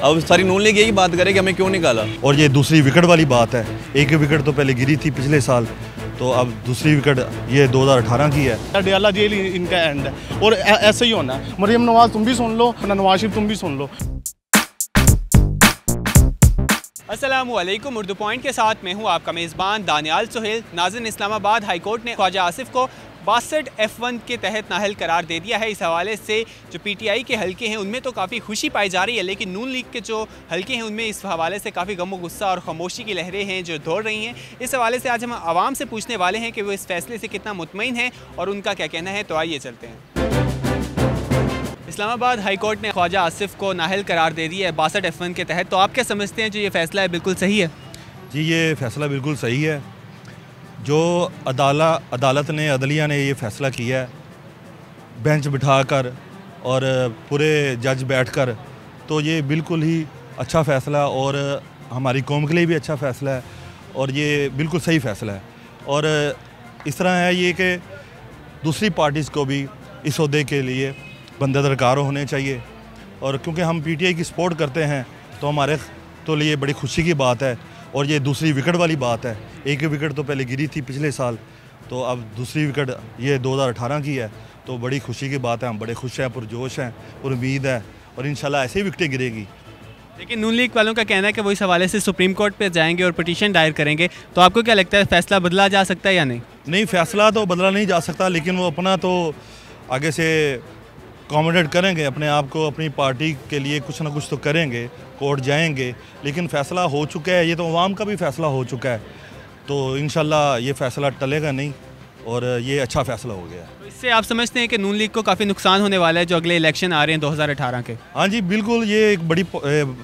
अब सारी नून लीग यही बात करे कि हमें क्यों निकाला। और ये दूसरी विकेट वाली बात है, एक विकेट तो पहले गिरी थी पिछले साल, तो अब दूसरी विकेट ये 2018 की है। डयाला जेल इनका एंड है और ऐसे ही होना है। मरियम नवाज तुम भी सुन लो, नवाज शरीफ तुम भी सुन लो। अस्सलामुअलैकुम। उर्दू पॉइंट के साथ मैं हूं आपका मेज़बान दानियाल सुहेल। नाज़रीन, इस्लामाबाद हाई कोर्ट ने ख्वाजा आसिफ को 62 F1 के तहत नाअहल करार दे दिया है। इस हवाले से जो PTI के हल्के हैं उनमें तो काफ़ी खुशी पाई जा रही है, लेकिन नून लीग के जो हल्के हैं उनमें इस हवाले से काफ़ी गम गुस्सा और खामोशी की लहरें हैं जो दौड़ रही हैं। इस हवाले से आज हम आवाम से पूछने वाले हैं कि वो इस फैसले से कितना मुतमईन है और उनका क्या कहना है। तो आइए चलते हैं। इस्लामाबाद हाई कोर्ट ने ख्वाजा आसिफ को नाअहल करार दे दिया है 62 F1 के तहत। तो आप क्या समझते हैं जो ये फ़ैसला है बिल्कुल सही है? जी, ये फ़ैसला बिल्कुल सही है। जो अदालत ने, अदलिया ने ये फ़ैसला किया है बेंच बिठाकर और पूरे जज बैठकर, तो ये बिल्कुल ही अच्छा फ़ैसला और हमारी कौम के लिए भी अच्छा फ़ैसला है और ये बिल्कुल सही फ़ैसला है। और इस तरह है ये कि दूसरी पार्टीज़ को भी इस ओहदे के लिए बंदे दरकार होने चाहिए, और क्योंकि हम PTI की सपोर्ट करते हैं तो हमारे तो लिए बड़ी खुशी की बात है। और ये दूसरी विकेट वाली बात है, एक विकेट तो पहले गिरी थी पिछले साल, तो अब दूसरी विकेट ये 2018 की है, तो बड़ी खुशी की बात है। हम बड़े खुश हैं, पुरजोश हैं और उम्मीद है और इंशाल्लाह ऐसे ही विकेटें गिरेगी। लेकिन नून लीग वालों का कहना है कि वो इस हवाले से सुप्रीम कोर्ट पे जाएंगे और पिटीशन दायर करेंगे। तो आपको क्या लगता है फ़ैसला बदला जा सकता है या नहीं? नहीं, फ़ैसला तो बदला नहीं जा सकता, लेकिन वो अपना तो आगे से अकोमोडेट करेंगे अपने आप को, अपनी पार्टी के लिए कुछ ना कुछ तो करेंगे, कोर्ट जाएंगे। लेकिन फ़ैसला हो चुका है, ये तो अवाम का भी फ़ैसला हो चुका है, तो इंशाल्लाह ये फ़ैसला टलेगा नहीं और ये अच्छा फ़ैसला हो गया। तो इससे आप समझते हैं कि नून लीग को काफ़ी नुकसान होने वाला है जो अगले इलेक्शन आ रहे हैं 2018 के? हाँ जी, बिल्कुल। ये एक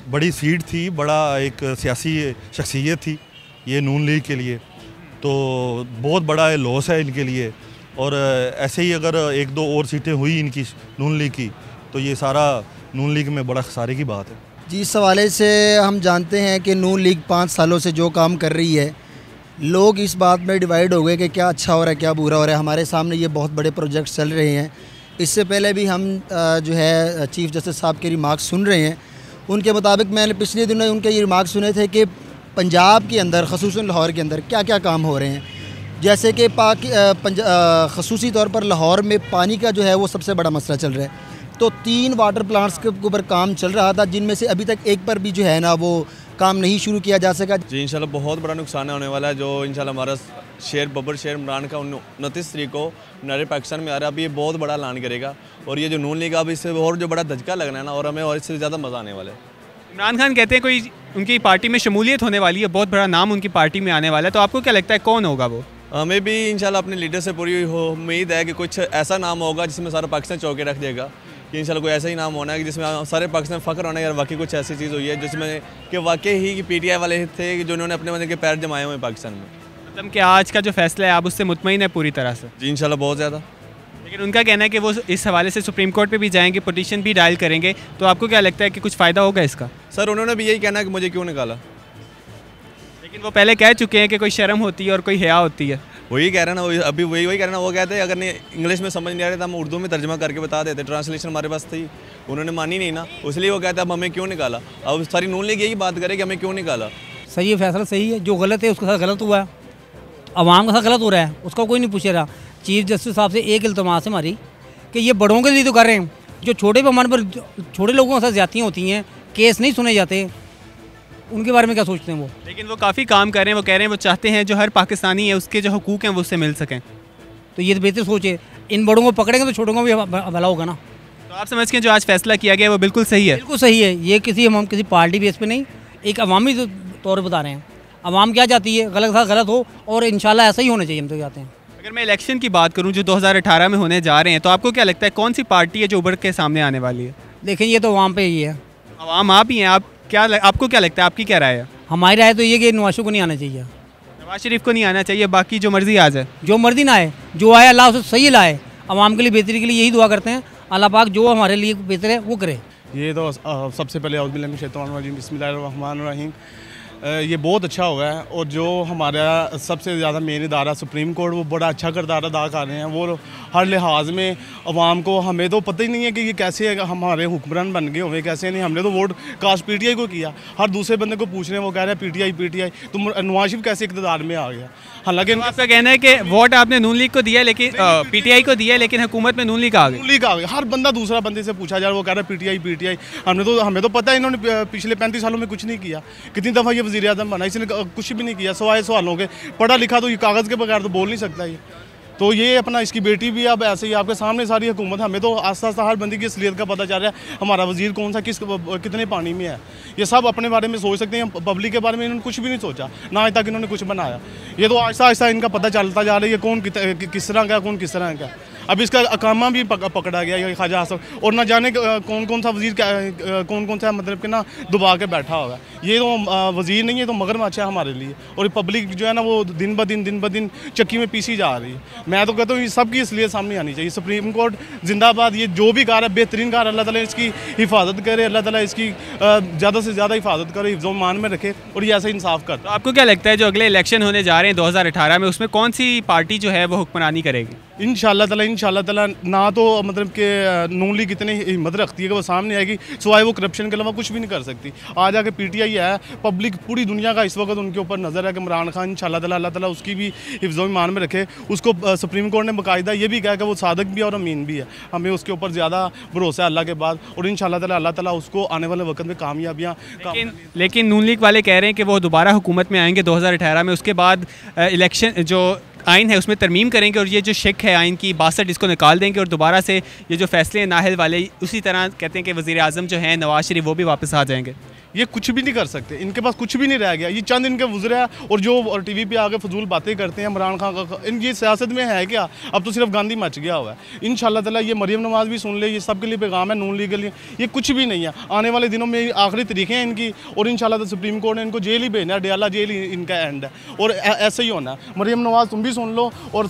बड़ी सीट थी, बड़ा एक सियासी शख्सियत थी ये नून लीग के लिए, तो बहुत बड़ा लॉस है इनके लिए। और ऐसे ही अगर एक दो और सीटें हुई इनकी नून लीग की, तो ये सारा नून लीग में बड़ा खसारे की बात है। जी, इस हवाले से हम जानते हैं कि नून लीग 5 सालों से जो काम कर रही है, लोग इस बात में डिवाइड हो गए कि क्या अच्छा हो रहा है क्या बुरा हो रहा है। हमारे सामने ये बहुत बड़े प्रोजेक्ट चल रहे हैं। इससे पहले भी हम जो है चीफ़ जस्टिस साहब के रिमार्क्स सुन रहे हैं। उनके मुताबिक मैंने पिछले दिनों उनके ये रिमार्क्स सुने थे कि पंजाब के अंदर, ख़ुसूसन लाहौर के अंदर क्या क्या काम हो रहे हैं। जैसे कि ख़ुसूसी तौर पर लाहौर में पानी का जो है वो सबसे बड़ा मसला चल रहा है, तो 3 वाटर प्लांट्स के ऊपर काम चल रहा था, जिनमें से अभी तक एक पर भी जो है ना वो काम नहीं शुरू किया जा सका। जी, इंशाल्लाह बहुत बड़ा नुकसान होने वाला है। जो इंशाल्लाह हमारा शेर बब्बर शेर इमरान का 29 तारीख को नारे पाकिस्तान में आ रहा है, अभी ये बहुत बड़ा ऐलान करेगा। और ये जो नून लीग अब इससे और जो बड़ा धचका लगना है ना, और हमें और इससे ज़्यादा मज़ा आने वाला है। इमरान खान कहते हैं कोई उनकी पार्टी में शमूलियत होने वाली है, बहुत बड़ा नाम उनकी पार्टी में आने वाला है। तो आपको क्या लगता है कौन होगा वो? हमें भी इंशाल्लाह अपने लीडर से पूरी उम्मीद है कि कुछ ऐसा नाम होगा जिसमें सारा पाकिस्तान चौके रख देगा। कि इंशाल्लाह कोई ऐसा ही नाम होना है कि जिसमें सारे पाकिस्तान फ़ख्र होना है यार वाकई कुछ ऐसी चीज़ हुई है जिसमें कि वाकई ही कि PTI वाले थे कि जो उन्होंने अपने मतलब के पैर जमाए हुए हैं पाकिस्तान में। मतलब कि आज का जो फैसला है आप उससे मुतमईन है पूरी तरह से? जी, इंशाल्लाह बहुत ज़्यादा। लेकिन उनका कहना है कि वो इस हवाले से सुप्रीम कोर्ट पे भी जाएंगे, पिटीशन भी डायल करेंगे। तो आपको क्या लगता है कि कुछ फ़ायदा होगा इसका? सर, उन्होंने भी यही कहना है कि मुझे क्यों निकाला। लेकिन वो पहले कह चुके हैं कि कोई शर्म होती है और कोई हया होती है। वही कह रहे हैं ना, अभी वही कह रहे हैं ना। वो कहते हैं अगर नहीं इंग्लिश में समझ नहीं आ रहे तो हम उर्दू में तर्जमा करके बता देते, ट्रांसलेशन हमारे पास थी, उन्होंने मानी नहीं ना, इसलिए वो कहते हैं अब हमें क्यों निकाला। अब सारी नून लीग यही बात करे कि हमें क्यों निकाला। सही है, फैसला सही है। जो गलत है उसके साथ गलत हुआ है, अवाम के साथ गलत हो रहा है, उसका कोई नहीं पूछ रहा। चीफ जस्टिस साहब से एक इल्तमास है हमारी कि ये बड़ों के लिए तो कर रहे हैं, जो छोटे पैमाने पर छोटे लोगों के साथ ज़्यादतियाँ होती हैं, केस नहीं सुने जाते, उनके बारे में क्या सोचते हैं वो? लेकिन वो काफ़ी काम कर रहे हैं। वो कह रहे हैं वो चाहते हैं जो हर पाकिस्तानी है उसके जो हुकूक हैं वो उससे मिल सकें। तो ये तो बेहतर सोच है। इन बड़ों को पकड़ेंगे तो छोटों को भी भला होगा ना। तो आप समझ के जो आज फैसला किया गया वो बिल्कुल सही है? बिल्कुल सही है। ये हम किसी पार्टी बेस पे नहीं, एक अवामी तौर पर बता रहे हैं। अवाम क्या चाहती है, गलत था गलत हो, और इंशाल्लाह ऐसा ही होना चाहिए। हम तो चाहते हैं। अगर मैं इलेक्शन की बात करूँ जो 2018 में होने जा रहे हैं, तो आपको क्या लगता है कौन सी पार्टी है जो उभर के सामने आने वाली है? देखें, ये तो अवाम पे ही है। अवाम आप ही हैं। आपको क्या लगता है, आपकी क्या राय है? हमारी राय तो ये कि नवाज शरीफ को नहीं आना चाहिए। नवाज शरीफ को नहीं आना चाहिए, बाकी जो मर्जी आ जाए। जो मर्जी ना आए, जो आए अल्लाह उसे सही लाए। अवाम के लिए बेहतरी के लिए यही दुआ करते हैं, अल्लाह पाक जो हमारे लिए बेहतर है वो करे। ये तो सबसे पहले बिस्मिल्लाहिर्रहमानिर्रहीम ये बहुत अच्छा हुआ है। और जो हमारा सबसे ज़्यादा मेन इदारा सुप्रीम कोर्ट, वो बड़ा अच्छा किरदार अदा कर रहे हैं। वो हर लिहाज में अवाम को, हमें तो पता ही नहीं है कि ये कैसे हमारे हुक्मरान बन गए हुए, कैसे नहीं। हमने तो वोट कास्ट पीटीआई को किया। हर दूसरे बंदे को पूछ रहे हैं, वो कह रहे हैं पीटीआई। तो नवाज शरीफ कैसे इक़्तिदार में आ गया? हालांकि आपका कहना है कि वोट आपने नून लीग को दिया, लेकिन पीटीआई को दिया, लेकिन हुकूमत में नून लीग आ गई। नून लीग आ गई। हर बंदा दूसरा बंदे से पूछा जा रहा है, वो कह रहा है पीटीआई। हमें तो पता है इन्होंने पिछले 35 सालों में कुछ नहीं किया। कितनी दफ़ा ये वज़ीर आज़म बना, इसने कुछ भी नहीं किया सवाए सवालों के। पढ़ा लिखा तो ये कागज़ के बगैर तो बोल नहीं सकता ये। तो ये अपना इसकी बेटी भी अब ऐसे ही आपके सामने सारी हुकूमत। हमें तो आस्ता आस्ता हर बंदी की असलियत का पता चल रहा है, हमारा वज़ीर कौन सा, कितने पानी में है। ये सब अपने बारे में सोच सकते हैं, पब्लिक के बारे में इन्होंने कुछ भी नहीं सोचा, ना आज तक इन्होंने कुछ बनाया। ये तो आहिस्ता आहिस्ता इनका पता चलता जा रहा है, ये कौन किस तरह का, कौन किस तरह का। अब इसका अकामा भी पकड़ा गया ये ख्वाजा आसिफ, और ना जाने कौन सा वज़ीर कौन सा मतलब कि ना दबा के बैठा हुआ है। ये तो वज़ीर नहीं है, तो मगरमच्छ है हमारे लिए। और पब्लिक जो है ना, वो दिन ब दिन चक्की में पीसी जा रही है। मैं तो कहता हूँ ये सबकी इसलिए सामने आनी चाहिए। सुप्रीम कोर्ट जिंदाबाद। ये जो भी कार है बेहतरीन कार, अल्लाह ताला इसकी हिफाजत करे, अल्लाह ताला इसकी ज़्यादा से ज़्यादा हिफाजत करे, हिफ्ज़ मान में रखे, और ये ऐसा इंसाफ करता। तो आपको क्या लगता है जो अगले इलेक्शन होने जा रहे हैं 2018 में, उसमें कौन सी पार्टी जो है वो हुक्मरानी करेगी? इंशाअल्लाह ताला ना तो मतलब कि नून लीग इतनी हिम्मत रखती है कि वो सामने आएगी, सिवाय वो करप्शन के अलावा कुछ भी नहीं कर सकती। आज आके पीटीआई है, पब्लिक पूरी दुनिया का इस वक्त उनके ऊपर नज़र है कि इमरान खान इंशाअल्लाह ताला अल्लाह ताला उसकी भी हिफ्ज़ मान में रखे। उसको सुप्रीम कोर्ट ने बाकायदा ये भी कहा कि वो सादक भी है और अमीन भी है। हमें उसके ऊपर ज़्यादा भरोसा है अल्लाह के बाद, और इंशाअल्लाह ताला अल्लाह ताला उसको आने वाले वक्त में कामयाबियाँ। लेकिन नून लीग वाले कह रहे हैं कि वो दोबारा हुकूमत में आएंगे 2018 में, उसके बाद इलेक्शन जो आइन है उसमें तरमीम करेंगे, और ये जो शिक है आइन की 62 इसको निकाल देंगे, और दोबारा से ये जो फैसले हैं नाहल वाले, उसी तरह कहते हैं कि वज़ीर आज़म जो हैं नवाज शरीफ, वो भी वापस आ जाएंगे। ये कुछ भी नहीं कर सकते, इनके पास कुछ भी नहीं रह गया। ये चंद इनके गुजरे हैं, और जो टीवी पे आके फजूल बातें करते हैं इमरान खान का, ये सियासत में है क्या? अब तो सिर्फ गांधी मच गया हुआ है। इंशाल्लाह ताला ये मरीम नवाज भी सुन ले, ये सब के लिए पैगाम है नून लीग के लिए। ये कुछ भी नहीं है। आने वाले दिनों में आखिरी तरीके हैं इनकी, और इंशाल्लाह सुप्रीम कोर्ट ने इनको जेल ही भेजना है, डयाला जेल ही इनका एंड है, और ऐसे ही होना है। मरीम नवाज तुम भी सुन लो, और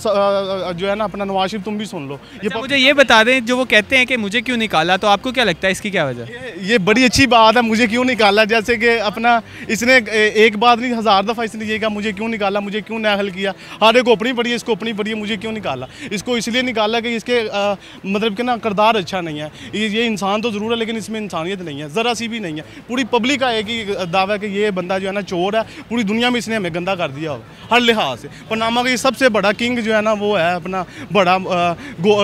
जो है ना अपना नवाज शरीफ तुम भी सुन लो। ये मुझे ये बता दें, जो वो कहते हैं कि मुझे क्यों निकाला, तो आपको क्या लगता है इसकी क्या वजह? ये बड़ी अच्छी बात है, मुझे क्यों निकाला। जैसे कि अपना इसने एक बात नहीं 1000 दफ़ा इसने ये कहा मुझे क्यों निकाला, मुझे क्यों नाअहल किया। हर एक को अपनी पड़ी है, इसको अपनी पड़ी है, मुझे क्यों निकाला। इसको इसलिए निकाला कि इसके मतलब कि ना किरदार अच्छा नहीं है। ये इंसान तो ज़रूर है, लेकिन इसमें इंसानियत नहीं है, ज़रा सी भी नहीं है। पूरी पब्लिक का एक ही दावा है कि ये बंदा जो है ना चोर है। पूरी दुनिया में इसने हमें गंदा कर दिया हो हर लिहाज से। पनामा का ये सबसे बड़ा किंग जो है ना, वो है अपना बड़ा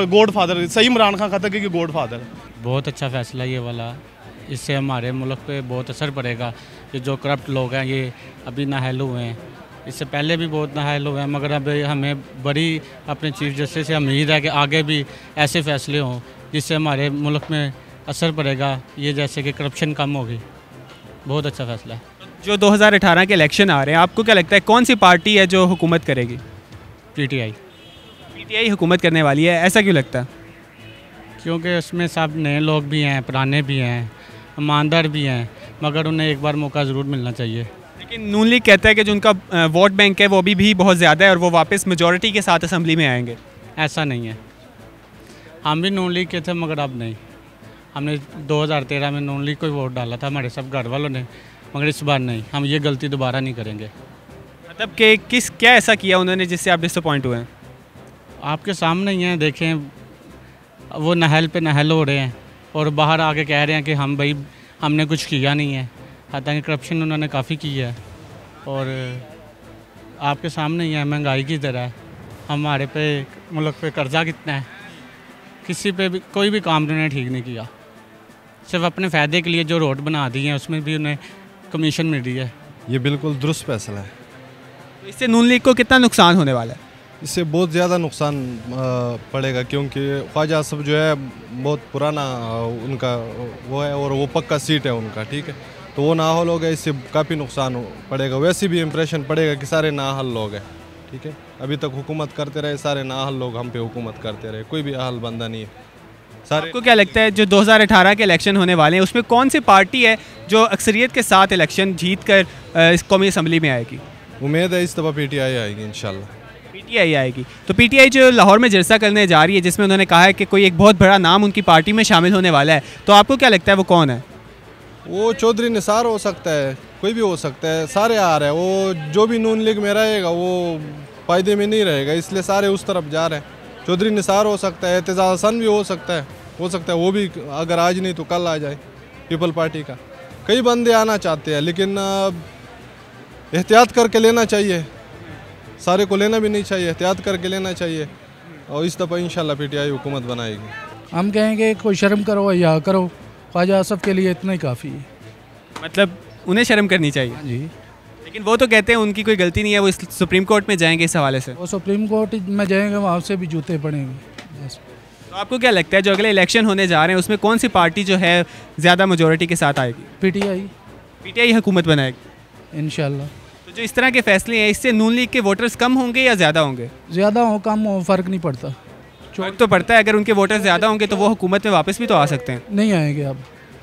गॉड फादर। सही इमरान खान कहता है कि गॉड फादर है। बहुत अच्छा फैसला ये वाला, इससे हमारे मुल्क पे बहुत असर पड़ेगा। ये जो करप्ट लोग हैं ये अभी नाअहल हुए हैं, इससे पहले भी बहुत नाअहल हुए हैं, मगर अब हमें बड़ी अपने चीफ जस्टिस से उम्मीद है कि आगे भी ऐसे फैसले हों जिससे हमारे मुल्क में असर पड़ेगा। ये जैसे कि करप्शन कम होगी। बहुत अच्छा फैसला है। जो 2018 के इलेक्शन आ रहे हैं, आपको क्या लगता है कौन सी पार्टी है जो हुकूमत करेगी? पीटीआई हुकूमत करने वाली है, ऐसा क्यों लगता है? क्योंकि उसमें सब नए लोग भी हैं, पुराने भी हैं, ईमानदार भी हैं, मगर उन्हें एक बार मौका ज़रूर मिलना चाहिए। लेकिन नून लीग कहता है कि जो उनका वोट बैंक है वो अभी भी बहुत ज़्यादा है, और वो वापस मेजॉरिटी के साथ असम्बली में आएंगे। ऐसा नहीं है। हम भी नून लीग के थे, मगर अब नहीं। हमने 2013 में नून लीग को वोट डाला था, हमारे सब घर वालों ने, मगर इस बार नहीं। हम ये गलती दोबारा नहीं करेंगे। मतलब कि क्या ऐसा किया उन्होंने जिससे आप डिसअपॉइंट हुए हैं? आपके सामने ही हैं, देखें। वो नाअहल पे नाअहल हो रहे हैं, और बाहर आके कह रहे हैं कि हम भाई हमने कुछ किया नहीं है। हालांकि करप्शन उन्होंने काफ़ी की है, और आपके सामने ही है महंगाई की तरह। हमारे पे मुल्क पे कर्जा कितना है, किसी पे भी कोई भी काम उन्होंने ठीक नहीं किया। सिर्फ अपने फ़ायदे के लिए जो रोड बना दी हैं उसमें भी उन्हें कमीशन मिल रही है। ये बिल्कुल दुरुस्त फैसला है। तो इससे नून लीग को कितना नुकसान होने वाला है? इससे बहुत ज़्यादा नुकसान पड़ेगा, क्योंकि ख्वाजा आसिफ जो है बहुत पुराना उनका वो है, और वो पक्का सीट है उनका, ठीक है। तो वो नाअहल हो गया, इससे काफ़ी नुकसान पड़ेगा। वैसे भी इम्प्रेशन पड़ेगा कि सारे नाअहल लोग हैं, ठीक है। अभी तक हुकूमत करते रहे सारे नाअहल लोग, हम पे हुकूमत करते रहे, कोई भी अहल बंदा नहीं है सारे। आपको क्या लगता है जो 2018 के इलेक्शन होने वाले हैं उसमें कौन सी पार्टी है जो अक्सरियत के साथ इलेक्शन जीत कर इस कौमी असम्बली में आएगी? उम्मीद है इस दफ़ा पीटीआई आएगी इंशाल्लाह। पीटीआई आएगी। तो पीटीआई जो लाहौर में जलसा करने जा रही है, जिसमें उन्होंने कहा है कि कोई एक बहुत बड़ा नाम उनकी पार्टी में शामिल होने वाला है, तो आपको क्या लगता है वो कौन है? वो चौधरी निसार हो सकता है, कोई भी हो सकता है, सारे आ रहे हैं। वो जो भी नून लीग में रहेगा वो फ़ायदे में नहीं रहेगा, इसलिए सारे उस तरफ जा रहे हैं। चौधरी निसार हो सकता है, एतजाज़ हसन भी हो सकता है वो भी, अगर आज नहीं तो कल आ जाए पीपल पार्टी का। कई बंदे आना चाहते हैं, लेकिन एहतियात करके लेना चाहिए, सारे को लेना भी नहीं चाहिए, एहतियात करके लेना चाहिए। और इस दफ़ा इंशाल्लाह पीटीआई हुकूमत बनाएगी। हम कहेंगे कोई शर्म करो या करो, ख्वाजा आसिफ के लिए इतना ही काफ़ी है। मतलब उन्हें शर्म करनी चाहिए जी, लेकिन वो तो कहते हैं उनकी कोई गलती नहीं है, वो सुप्रीम कोर्ट में जाएंगे इस हवाले से। वो सुप्रीम कोर्ट में जाएंगे, वहाँ से भी जूते पड़ेंगे। बस तो आपको क्या लगता है जो अगले इलेक्शन होने जा रहे हैं उसमें कौन सी पार्टी जो है ज़्यादा मेजोरिटी के साथ आएगी? पीटीआई हुकूमत बनाएगी इंशाल्लाह। तो जो इस तरह के फैसले हैं इससे नून लीग के वोटर्स कम होंगे या ज़्यादा होंगे? ज़्यादा हो कम हो फ़र्क नहीं पड़ता। फर्क तो पड़ता है, अगर उनके वोटर्स ज़्यादा होंगे तो वो हुकूमत में वापस भी तो आ सकते हैं। नहीं आएंगे अब।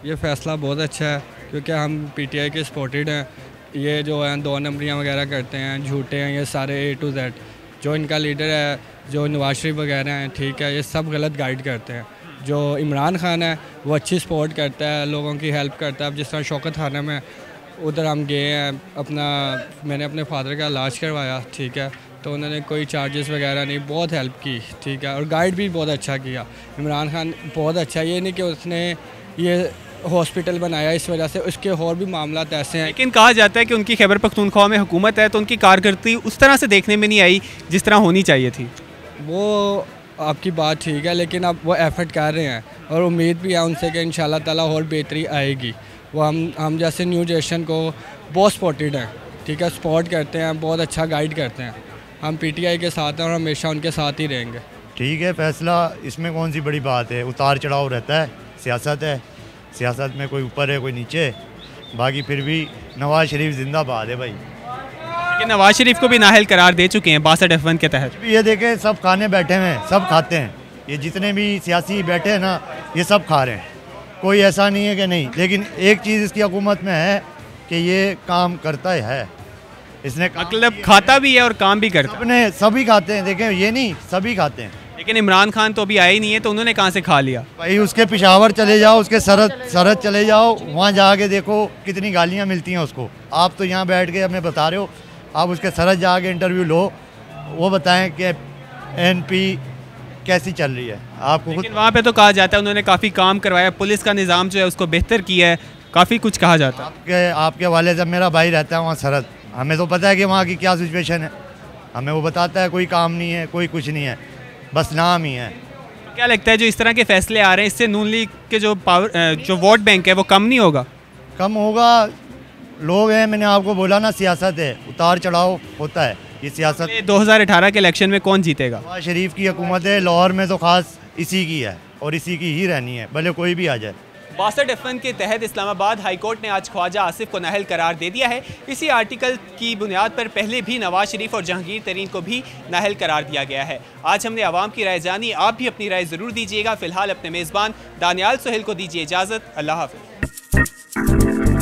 ये फ़ैसला बहुत अच्छा है क्योंकि हम पीटीआई के सपोर्टेड हैं। ये जो है 2 नंबरियाँ वगैरह करते हैं, झूठे हैं ये सारे A to Z। जो इनका लीडर है, जो नवाज शरीफ वगैरह हैं, ठीक है, ये सब गलत गाइड करते हैं। जो इमरान खान है वो अच्छी सपोर्ट करता है, लोगों की हेल्प करता है। अब जिस तरह शौकत खाना में उधर हम गए हैं, मैंने अपने फादर का इलाज करवाया, ठीक है, तो उन्होंने कोई चार्जेस वगैरह नहीं, बहुत हेल्प की, ठीक है, और गाइड भी बहुत अच्छा किया। इमरान खान बहुत अच्छा, ये नहीं कि उसने ये हॉस्पिटल बनाया इस वजह से, उसके और भी मामला ऐसे हैं। लेकिन कहा जाता है कि उनकी खैबर पख्तूनख्वा में हुकूमत है तो उनकी कारकर्दगी उस तरह से देखने में नहीं आई जिस तरह होनी चाहिए थी। वो आपकी बात ठीक है, लेकिन अब वो एफर्ट कर रहे हैं और उम्मीद भी है उनसे कि इंशाल्लाह ताला और बेहतरी आएगी। वो हम जैसे न्यू जनरेशन को बहुत सपोर्टेड हैं, ठीक है, सपोर्ट करते हैं, बहुत अच्छा गाइड करते हैं। हम पीटीआई के साथ हैं और हमेशा उनके साथ ही रहेंगे। ठीक है, फैसला इसमें कौन सी बड़ी बात है, उतार चढ़ाव रहता है, सियासत है, सियासत में कोई ऊपर है कोई नीचे, बाकी फिर भी नवाज शरीफ जिंदाबाद है भाई। लेकिन नवाज शरीफ को भी नाअहल करार दे चुके हैं 62 F1 के तहत। ये देखें सब खाने बैठे हुए हैं, सब खाते हैं, ये जितने भी सियासी बैठे हैं ना ये सब खा रहे हैं, कोई ऐसा नहीं है कि नहीं। लेकिन एक चीज़ इसकी हुकूमत में है कि ये काम करता है, इसने मतलब खाता भी है और काम भी करता है। सभी खाते हैं, देखें ये नहीं सभी खाते हैं। लेकिन इमरान खान तो अभी आए ही नहीं है, तो उन्होंने कहाँ से खा लिया? भाई उसके पेशावर चले जाओ, उसके सरहद चले जाओ, वहाँ जाके देखो कितनी गालियाँ मिलती हैं उसको। आप तो यहाँ बैठ के हमें बता रहे हो, आप उसके सरहद जाके इंटरव्यू लो, वो बताएं कि NP कैसी चल रही है आपको। लेकिन वहाँ पे तो कहा जाता है उन्होंने काफ़ी काम करवाया, पुलिस का निज़ाम जो है उसको बेहतर किया है, काफ़ी कुछ कहा जाता है। आपके वाले से मेरा भाई रहता है वहाँ सरहद, हमें तो पता है कि वहाँ की क्या सिचुएशन है, हमें वो बताता है कोई काम नहीं है, कोई कुछ नहीं है, बस नाम ही है। तो क्या लगता है जो इस तरह के फैसले आ रहे हैं इससे नून लीग के जो वोट बैंक है वो कम नहीं होगा? कम होगा, लोग हैं, मैंने आपको बोला ना सियासत है, उतार चढ़ाव होता है, ये सियासत। 2018 के इलेक्शन में कौन जीतेगा? नवाज शरीफ की हुकूमत है, लाहौर में तो खास इसी की है और इसी की ही रहनी है, भले कोई भी आ जाए। 62 F1 के तहत इस्लामाबाद हाई कोर्ट ने आज ख्वाजा आसिफ को नाअहल करार दे दिया है। इसी आर्टिकल की बुनियाद पर पहले भी नवाज शरीफ और जहांगीर तरीन को भी नाअहल करार दिया गया है। आज हमने आवाम की राय जानी, आप भी अपनी राय ज़रूर दीजिएगा। फिलहाल अपने मेज़बान दानियाल सोहेल को दीजिए इजाज़त। अल्लाह हाफ़िज़।